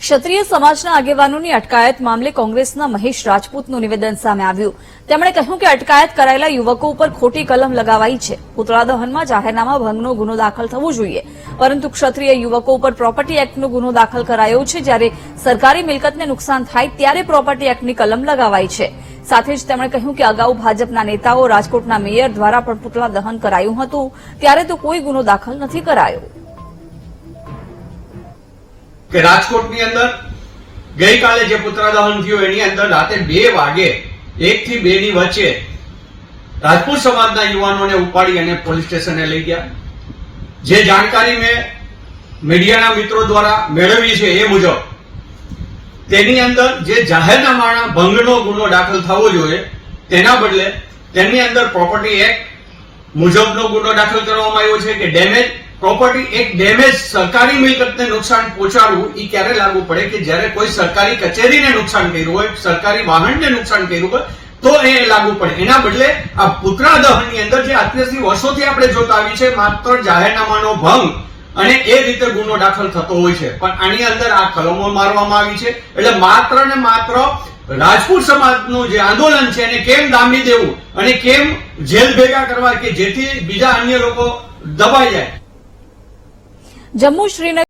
ક્ષત્રિય સમાજના આગેવાનોની અટકાયત મામલે કોંગ્રેસના મહેશ રાજપૂતનું નિવેદન સામે આવ્યું। તેમણે કહ્યું કે અટકાયત કરાયેલા યુવકો ઉપર ખોટી કલમ લગાવાઈ છે। પુતળા દહનમાં જાહેરનામા ભંગનો ગુનો દાખલ થવો જોઈએ, પરંતુ ક્ષત્રિય યુવકો ઉપર પ્રોપર્ટી એક્ટનો ગુનો દાખલ કરાયો છે। જ્યારે સરકારી મિલકતને નુકસાન થાય ત્યારે પ્રોપર્ટી એક્ટની કલમ લગાવાઈ છે। સાથે જ તેમણે કહ્યું કે અગાઉ ભાજપના નેતાઓ રાજકોટના મેયર દ્વારા પણ પુતળા દહન કરાયું હતું, ત્યારે તો કોઈ ગુનો દાખલ નથી કરાયો। કે રાજકોટની અંદર ગઈકાલે જે પુતળા દહન થયું એની અંદર રાતે 2 વાગે 1 થી 2 ની વચ્ચે રાજપૂત સમાજના યુવાનોને ઉપાડી અને પોલીસ સ્ટેશને લઈ ગયા। જે જાણકારી મેં મીડિયાના મિત્રો દ્વારા મેળવી છે એ મુજબ તેની અંદર જે જાહેરનામાના ભંગનો ગુનો દાખલ થવો જોઈએ તેના બદલે તેની અંદર પ્રોપર્ટી એક્ટ મુજબનો ગુનો દાખલ કરવામાં આવ્યો છે કે ડેમેજ પ્રોપર્ટી એક ડેમેજ સરકારી મિલકતને નુકસાન પહોંચાડવું એ ક્યારે લાગુ પડે કે જ્યારે કોઈ સરકારી કચેરીને નુકસાન કર્યું હોય, સરકારી વાહનને નુકસાન કર્યું હોય તો એ લાગુ પડે। એના બદલે આ પુતળા દહનની અંદર જે અત્યારથી વર્ષોથી આપણે જોતા આવી છે માત્ર જાહેરનામાનો ભંગ અને એ રીતે ગુનો દાખલ થતો હોય છે, પણ આની અંદર આ કલમો મારવામાં આવી છે। એટલે માત્ર ને માત્ર રાજપૂત સમાજનું જે આંદોલન છે એને કેમ ડામી દેવું અને કેમ જેલ ભેગા કરવા કે જેથી બીજા અન્ય લોકો દબાઈ જાય। જમ્મુ શ્રીનગર